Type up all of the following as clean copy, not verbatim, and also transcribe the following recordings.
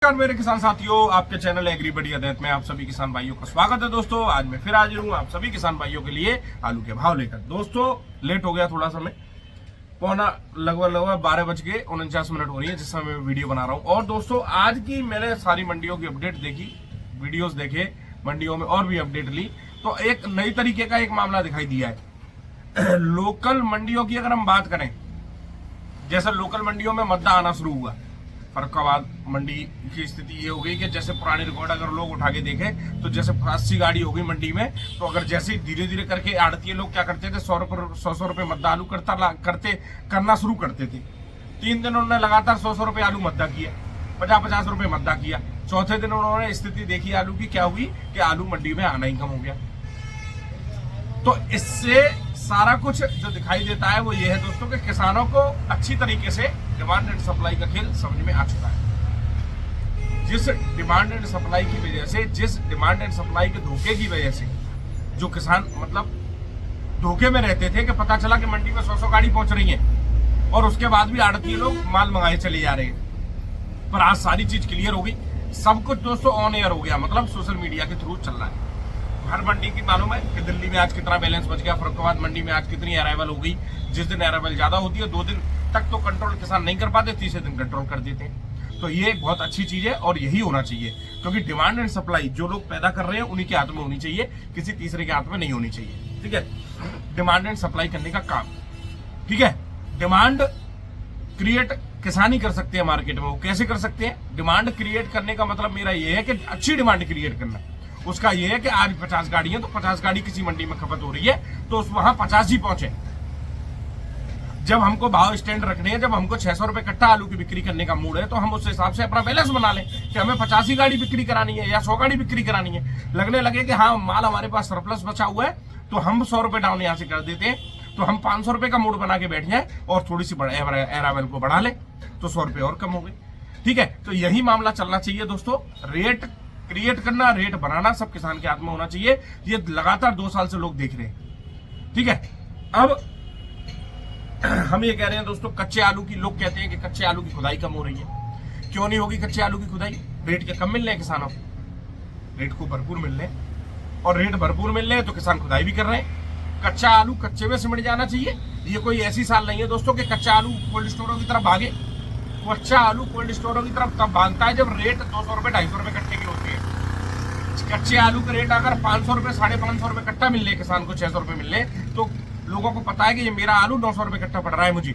नमस्कार मेरे किसान साथियों, आपके चैनल एग्री बढ़िया देत में आप सभी किसान भाइयों का स्वागत है। दोस्तों आज मैं फिर हाजिर हूँ आप सभी किसान भाइयों के लिए आलू के भाव लेकर। दोस्तों लेट हो गया थोड़ा समय, पौना लगभग 12 बज के 49 मिनट हो रही है जिस समय मैं वीडियो बना रहा हूँ। और दोस्तों आज की मैंने सारी मंडियों की अपडेट देखी, वीडियोस देखे, मंडियों में और भी अपडेट ली तो एक नई तरीके का एक मामला दिखाई दिया है। लोकल मंडियों की अगर हम बात करें, जैसे लोकल मंडियों में मद्दा आना शुरू हुआ, फर्रुखाबाद मंडी की स्थिति ये हो गई कि जैसे पुरानी रिकॉर्ड अगर लोग उठा के देखें तो जैसे 80 गाड़ी हो गई मंडी में, तो अगर जैसे धीरे धीरे करके आड़ती लोग क्या करते थे, 100 रुपए मद्दा आलू करना शुरू करते थे। 3 दिन उन्होंने लगातार 100 रुपए आलू मद्दा किया, 50 रुपए मद्दा किया। चौथे दिन उन्होंने स्थिति देखी आलू की क्या हुई कि आलू मंडी में आना ही कम हो गया। तो इससे सारा कुछ जो दिखाई देता है वो ये है दोस्तों कि किसानों को अच्छी तरीके से डिमांड एंड सप्लाई का खेल समझ में आ चुका है। जिस डिमांड एंड सप्लाई की वजह से, जिस डिमांड एंड सप्लाई के धोखे की वजह से जो किसान मतलब धोखे में रहते थे कि पता चला कि मंडी में 100 गाड़ी पहुंच रही है और उसके बाद भी आड़ती लोग माल मंगाए चले जा रहे हैं। पर आज सारी चीज क्लियर हो गई, सब कुछ दोस्तों ऑन एयर हो गया, मतलब सोशल मीडिया के थ्रू चल रहा है। हर मंडी की मालूम है कि दिल्ली में आज कितना बैलेंस बच गया, फर्रुखाबाद मंडी में आज कितनी अराइवल हो गई। जिस दिन अराइवल ज्यादा होती है 2 दिन तक तो कंट्रोल किसान नहीं कर पाते, तीसरे दिन कंट्रोल कर देते हैं। तो ये एक बहुत अच्छी चीज है और यही होना चाहिए, क्योंकि डिमांड एंड सप्लाई जो लोग पैदा कर रहे हैं उन्हीं के हाथ में होनी चाहिए, किसी तीसरे के हाथ में नहीं होनी चाहिए। ठीक है, डिमांड एंड सप्लाई करने का काम, ठीक है। डिमांड क्रिएट किसान ही कर सकते हैं मार्केट में। वो कैसे कर सकते हैं? डिमांड क्रिएट करने का मतलब मेरा ये है कि अच्छी डिमांड क्रिएट करना। उसका ये है कि आज 50 गाड़ी है तो 50 गाड़ी किसी मंडी में खपत हो रही है तो वहां 50 ही पहुंचे। जब हमको भाव स्टैंड रखने हैं, जब हमको 600 रुपए कट्टा आलू की बिक्री करने का मूड है तो हम उस हिसाब से अपना बैलेंस बना लें कि हमें 50 ही गाड़ी बिक्री करानी है या 100 गाड़ी बिक्री करानी है। लगने लगे कि हाँ माल हमारे पास सरप्लस बचा हुआ है तो हम 100 रुपए डाउन यहाँ से कर देते हैं, तो हम 500 रुपए का मूड बना के बैठ जाए और थोड़ी सी एरावल को बढ़ा ले तो 100 रुपए और कम हो गए। ठीक है, तो यही मामला चलना चाहिए दोस्तों। रेट क्रिएट करना, रेट बनाना सब किसान के हाथ में होना चाहिए। ये लगातार 2 साल से लोग देख रहे हैं। ठीक है, अब हम ये कह रहे हैं दोस्तों, कच्चे आलू की लोग कहते हैं कि कच्चे आलू की खुदाई कम हो रही है। क्यों नहीं होगी कच्चे आलू की खुदाई? रेट के कम मिल रहे हैं किसानों को, रेट को भरपूर मिल रहे हैं और रेट भरपूर मिल रहे हैं तो किसान खुदाई भी कर रहे हैं। कच्चा आलू कच्चे में सिमट जाना चाहिए। ये कोई ऐसी साल नहीं है दोस्तों कि कच्चा आलू कोल्ड स्टोरों की तरफ भागे। कच्चा आलू कोल्ड स्टोरों की तरफ तब भागता है जब रेट 200 रुपए 250 रुपए कट्टे की होती है। कच्चे आलू का रेट अगर 500 रुपए 550 रुपए कट्टा मिल रहे किसान को, 600 रुपए मिल रहे, तो लोगों को पता है कि ये मेरा आलू 900 रुपए कट्टा पड़ रहा है मुझे।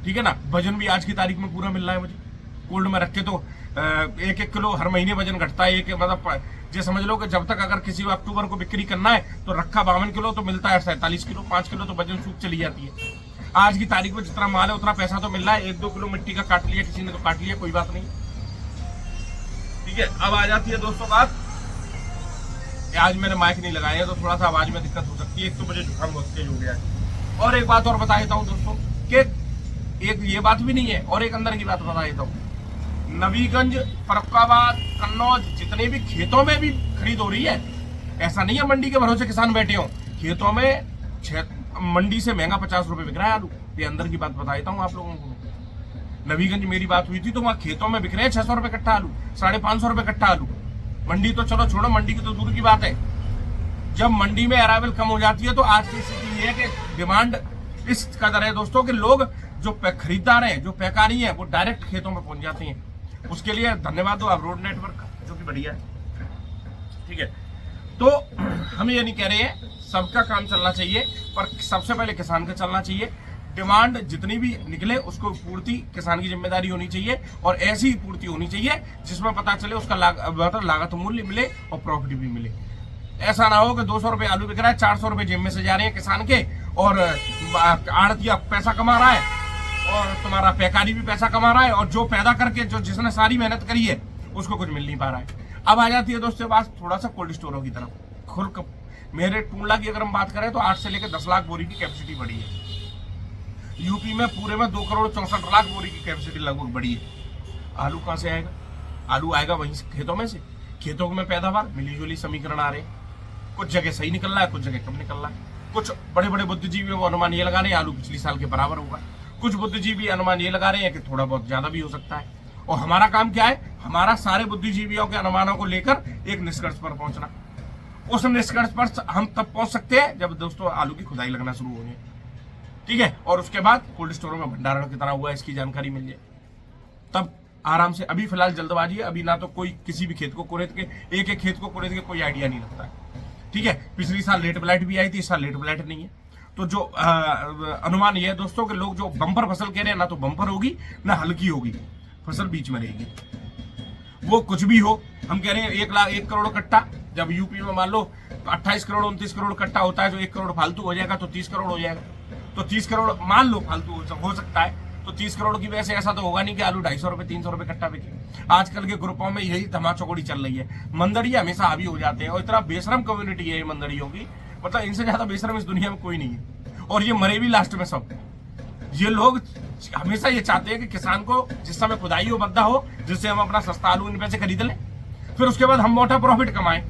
ठीक है ना, वजन भी आज की तारीख में पूरा मिल रहा है मुझे। कोल्ड में रख के तो 1-1 किलो हर महीने वजन घटता है। एक मतलब ये समझ लो कि जब तक अगर किसी अक्टूबर को बिक्री करना है तो रखा 52 किलो तो मिलता है 47 किलो, 5 किलो तो वजन सूख चली जाती है। आज की तारीख में जितना माल है उतना पैसा तो मिल रहा है। 1-2 किलो मिट्टी का काट लिया किसी ने तो काट लिया, कोई बात नहीं। ठीक है, अब आ जाती है दोस्तों बात, आज मैंने माइक नहीं लगाया है तो थोड़ा सा आवाज में दिक्कत हो सकती है। एक तो मुझे जुकाम बहुत तेज हो गया है। और एक बात और बता देता हूँ दोस्तों कि एक ये बात भी नहीं है और एक अंदर की बात बता देता हूँ। नबीगंज, फर्रुखाबाद, कन्नौज जितने भी खेतों में भी खरीद हो रही है, ऐसा नहीं है मंडी के भरोसे किसान बैठे हो। खेतों में मंडी से महंगा 50 रुपए बिक रहा है आलू। ये अंदर की बात बता देता हूँ आप लोगों को। नबीगंज मेरी बात हुई थी तो वहां खेतों में बिक रहे हैं 600 रुपए कट्टा आलू, 550 रुपए कट्टा आलू। मंडी तो चलो छोड़ो, मंडी की तो दूर की बात है। जब मंडी में अराइवल कम हो जाती है तो आज की स्थिति ये है कि डिमांड इस कदर है दोस्तों कि लोग जो खरीदार हैं, जो पैकारी हैं, वो डायरेक्ट खेतों में पहुंच जाते हैं। उसके लिए धन्यवाद दो आप रोड नेटवर्क का, जो कि बढ़िया है। ठीक है, तो हम ये नहीं कह रहे हैं सबका काम चलना चाहिए, पर सबसे पहले किसान का चलना चाहिए। डिमांड जितनी भी निकले उसको पूर्ति किसान की जिम्मेदारी होनी चाहिए और ऐसी पूर्ति होनी चाहिए जिसमें पता चले उसका लागत मूल्य मिले और प्रॉफिट भी मिले। ऐसा ना हो कि 200 रुपए आलू बिक रहा है, 400 रुपए जेब में से जा रहे हैं किसान के और आड़तिया पैसा कमा रहा है और तुम्हारा पैकारी भी पैसा कमा रहा है और जो पैदा करके जो जिसने सारी मेहनत करी है उसको कुछ मिल नहीं पा रहा है। अब आ जाती है दोस्तों बात थोड़ा सा कोल्ड स्टोरों की तरफ। मेरे टूंडला की अगर हम बात करें तो 8 से लेकर 10 लाख बोरी की कैपेसिटी बढ़ी है। यूपी में पूरे में 2 करोड़ 64 लाख बोरी की कैपेसिटी लगभग बढ़ी है। आलू कहां से आएगा? आलू आएगा वहीं से, खेतों में से। खेतों में पैदावार मिलीजुली समीकरण आ रहे हैं। कुछ जगह सही निकल रहा है, कुछ जगह कम निकल रहा है। कुछ बड़े बड़े बुद्धिजीवी वो अनुमान ये लगा रहे हैं आलू पिछली साल के बराबर होगा। कुछ बुद्धिजीवी अनुमान ये लगा रहे हैं कि थोड़ा बहुत ज्यादा भी हो सकता है। और हमारा काम क्या है, हमारा सारे बुद्धिजीवियों के अनुमानों को लेकर एक निष्कर्ष पर पहुंचना। उस निष्कर्ष पर हम तब पहुंच सकते हैं जब दोस्तों आलू की खुदाई लगना शुरू हो जाए, ठीक है, और उसके बाद कोल्ड स्टोरों में भंडारण कितना हुआ इसकी जानकारी मिल जाए, तब आराम से। अभी फिलहाल जल्दबाजी है, अभी ना तो कोई किसी भी खेत को कुरेद के, एक एक खेत को कुरेद के कोई आइडिया नहीं लगता है, ठीक है। पिछली साल लेट ब्लाइट भी आई थी, इस साल लेट ब्लाइट नहीं है। तो जो अनुमान ये है दोस्तों कि लोग जो बम्पर फसल कह रहे हैं, ना तो बम्पर होगी ना हल्की होगी, फसल बीच में रहेगी। वो कुछ भी हो, हम कह रहे हैं 1 करोड़ कट्टा, जब यूपी में मान लो 28 करोड़ 29 करोड़ कट्टा होता है, जो 1 करोड़ फालतू हो जाएगा तो 30 करोड़ हो जाएगा। तो 30 करोड़ मान लो फालतू हो सकता है, तो 30 करोड़ की वजह से ऐसा तो होगा नहीं कि आलू 250 रुपए 300 रुपए कट्टा बिके। आजकल के ग्रुपों में यही धमाचौकड़ी चल रही है, मंदड़िया हमेशा हावी हो जाते हैं, और इतना बेशरम कम्युनिटी है ये मंदड़ियों की, मतलब इनसे ज्यादा बेशरम इस दुनिया में कोई नहीं है, और ये मरे भी लास्ट में सब। ये लोग हमेशा ये चाहते हैं कि किसान को जिस समय खुदाई हो बद्दा हो, जिससे हम अपना सस्ता आलू इन पैसे खरीद लें, फिर उसके बाद हम मोटा प्रॉफिट कमाएं,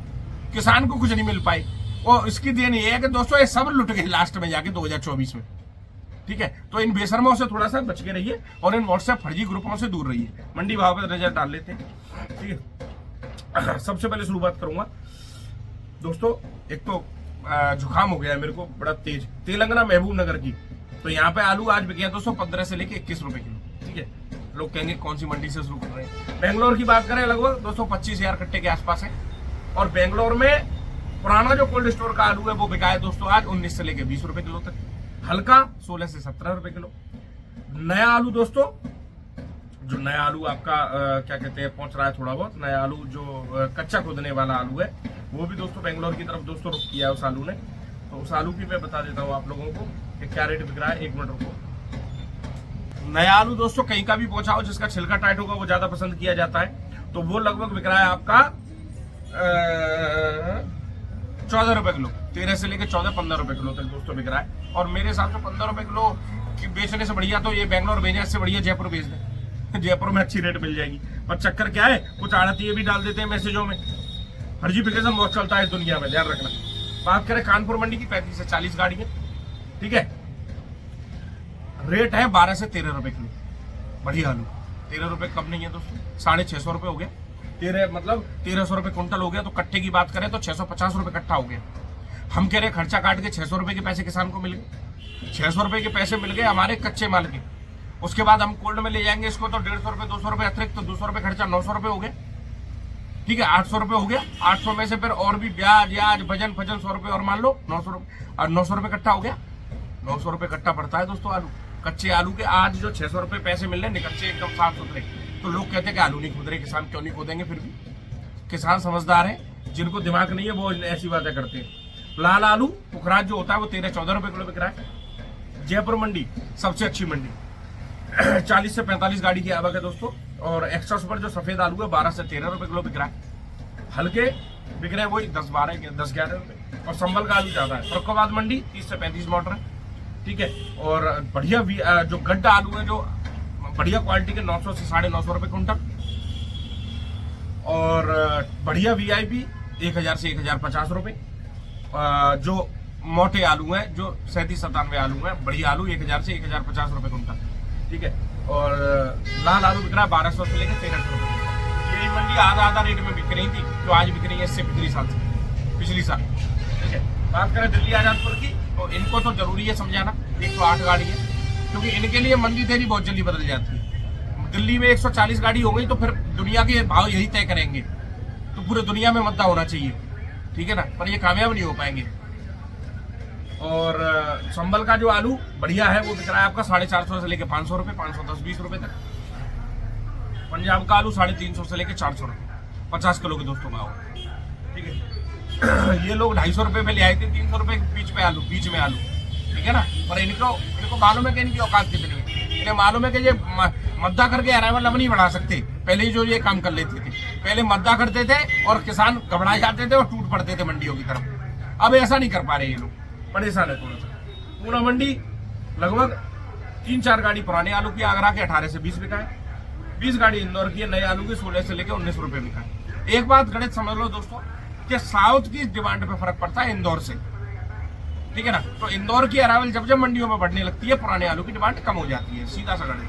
किसान को कुछ नहीं मिल पाए। और इसकी देन ये है कि दोस्तों ये सब लुट गए लास्ट में जाके 2024 में, ठीक है। तो इन बेशर्मों से थोड़ा सा बच के रहिए और इन व्हाट्सएप फर्जी ग्रुपों से दूर रहिए। मंडी भाव पर नजर डाल लेते हैं, ठीक है। सबसे पहले शुरुआत करूंगा दोस्तों, एक तो जुकाम हो गया है मेरे को बड़ा तेज, तेलंगाना महबूब नगर की। तो यहाँ पे आलू आज बिके दोस्तों 15 से लेके 21 रुपए किलो, ठीक है। लोग कहेंगे कौन सी मंडी से शुरू कर रहे हैं। बेंगलोर की बात करें लगभग दोस्तों 25,000 कट्टे के आसपास है, और बेंगलोर में पुराना जो कोल्ड स्टोर का आलू है वो बिका है दोस्तों आज 19 से लेके 20 रुपए किलो तक, हल्का 16 से 17 रुपए किलो। नया आलू दोस्तों, जो नया आलू आपका क्या कहते हैं पहुंच रहा है थोड़ा बहुत, नया आलू जो कच्चा खोदने वाला आलू है, वो भी दोस्तों बेंगलोर की तरफ दोस्तों रुख किया है उस आलू ने। तो उस आलू की मैं बता देता हूँ आप लोगों को कि क्या रेट बिक रहा है, 1 मिनट रुको। नया आलू दोस्तों कहीं का भी पहुंचा हो, जिसका छिलका टाइट होगा वो ज्यादा पसंद किया जाता है, तो वो लगभग बिक रहा है आपका 14 रुपए किलो, 13 से लेकर 14-15 रुपए किलो तक दोस्तों बिक रहा है। और मेरे हिसाब से 15 रुपए किलो की बेचने से बढ़िया तो ये बेंगलोर भेजे, इससे बढ़िया जयपुर भेज दे, जयपुर में अच्छी रेट मिल जाएगी। पर चक्कर क्या है, कुछ आड़ती भी डाल देते हैं मैसेजों में, फर्जीफिकेशन बहुत चलता है इस दुनिया में, ध्यान रखना। बात करें कानपुर मंडी की, 35 से 40 गाड़ी है, ठीक है। रेट है 12 से 13 रुपए किलो, बढ़िया आलू। 13 रुपए कम नहीं है दोस्तों, 650 रुपए हो गया, 13 मतलब 1300 रुपए कुंटल हो गया। तो कट्टे की बात करें तो 650 रुपए कट्टा हो गया। हम कह रहे खर्चा काट के 600 रुपए के पैसे किसान को मिल गए, 600 रुपए के पैसे मिल गए हमारे कच्चे माल के। उसके बाद हम कोल्ड में ले जाएंगे इसको तो 150 रुपए 200 रुपए अतिरिक्त, तो 200 रुपए खर्चा 900 रुपए हो गए, ठीक है। 800 रुपए हो गया, 800 में से फिर और भी ब्याज याज भजन फजन 100 रुपए और मान लो 900 रुपए, और 900 रुपए कट्टा हो गया। 900 रुपए कट्टा पड़ता है दोस्तों आलू, कच्चे आलू के। आज जो 600 रुपए पैसे मिल रहे हैं कच्चे एकदम साफ सुथरे, तो लोग कहते हैं कि आलू नहीं खोद रहे किसान, क्यों नहीं खोदेंगे। फिर भी किसान समझदार है, जिनको दिमाग नहीं है वो ऐसी बातें करते हैं। लाल आलू पुखराज जो होता है वो 13-14 रुपए किलो बिक रहा है। जयपुर मंडी सबसे अच्छी मंडी, 40 से 45 गाड़ी की आवक है दोस्तों। और एक्स्ट्रा सुपर जो सफेद आलू है 12 से 13 रुपए किलो बिक रहा है। हल्के बिक रहे हैं वही 10-11 रुपए, और संबल का आलू ज्यादा है। फरुखाबाद मंडी 30 से 35 मोटर है, ठीक है। और बढ़िया जो गड्ढा आलू है जो बढ़िया क्वालिटी के 900 से 950 रुपए कुंटल, और बढ़िया वीआईपी 1000 से 1050 रुपए। जो मोटे आलू हैं जो 37-97 आलू हैं, बढ़िया आलू 1000 से 1050 रुपए कुंटल, ठीक है। और लाल आलू बिक रहा है 1200 से लेकर 1300 रुपए। यही मंडी आधा रेट में बिक रही थी, जो आज बिक रही है इससे पिछली साल, ठीक है। बात करें दिल्ली आजादपुर की, तो इनको तो जरूरी है समझाना, 108 गाड़ी है, क्योंकि इनके लिए मंदी तेरी बहुत जल्दी बदल जाती है। दिल्ली में 140 गाड़ी हो गई तो फिर दुनिया के भाव यही तय करेंगे, तो पूरे दुनिया में मद्दा होना चाहिए, ठीक है ना, पर ये कामयाब नहीं हो पाएंगे। और संबल का जो आलू बढ़िया है वो बिक रहा है आपका 450 से लेके 500 रुपए, 510-20 रुपए तक। पंजाब का आलू 350 से लेके 400 रुपए, 50 किलो के दोस्तों भाव, ठीक है। ये लोग 250 रुपए में ले आए थे, 300 रुपए बीच में आलू, ठीक है ना। पर इनको मालूम है कि इनकी औकात कितनी है, इन्हें मालूम है कि ये मद्दा करके अराइवल अब नहीं बढ़ा सकते। पहले ही जो ये काम कर लेते थे, पहले मद्दा करते थे और किसान घबरा जाते थे और टूट पड़ते थे मंडियों की तरफ। अब ऐसा नहीं कर पा रहे ये लोग, परेशान है थोड़ा सा। पूना मंडी लगभग 3-4 गाड़ी पुराने आलू की आगरा के 18 से 20 बिका है, 20 गाड़ी इंदौर की है नए आलू की 16 से लेकर 19 रुपए बिका है। एक बात गणित समझ लो दोस्तों कि साउथ की डिमांड पे फर्क पड़ता है इंदौर से, ठीक है ना। तो इंदौर की अरावल जब मंडियों में बढ़ने लगती है, पुराने आलू की डिमांड कम हो जाती है, सीधा सा गणित।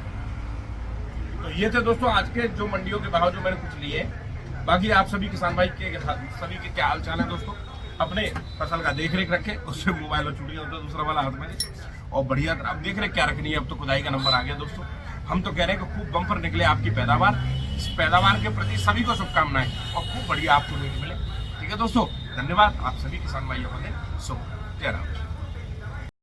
तो ये थे दोस्तों आज के जो मंडियों के भाव जो मैंने कुछ लिए। बाकी आप सभी किसान भाई के सभी के क्या हाल चाल है दोस्तों, अपने फसल का देख रेख रखे, उससे मोबाइल और छुट्टियां होता है दूसरा वाला हाथ में, और बढ़िया अब देख रेख क्या रखनी है। अब तो खुदाई का नंबर आ गया दोस्तों। हम तो कह रहे हैं कि खूब बम्पर निकले आपकी पैदावार। इस पैदावार के प्रति सभी को शुभकामनाएं और खूब बढ़िया आपको मीट मिले। ठीक है दोस्तों, धन्यवाद आप सभी किसान भाइयों को। शुभ जय राम।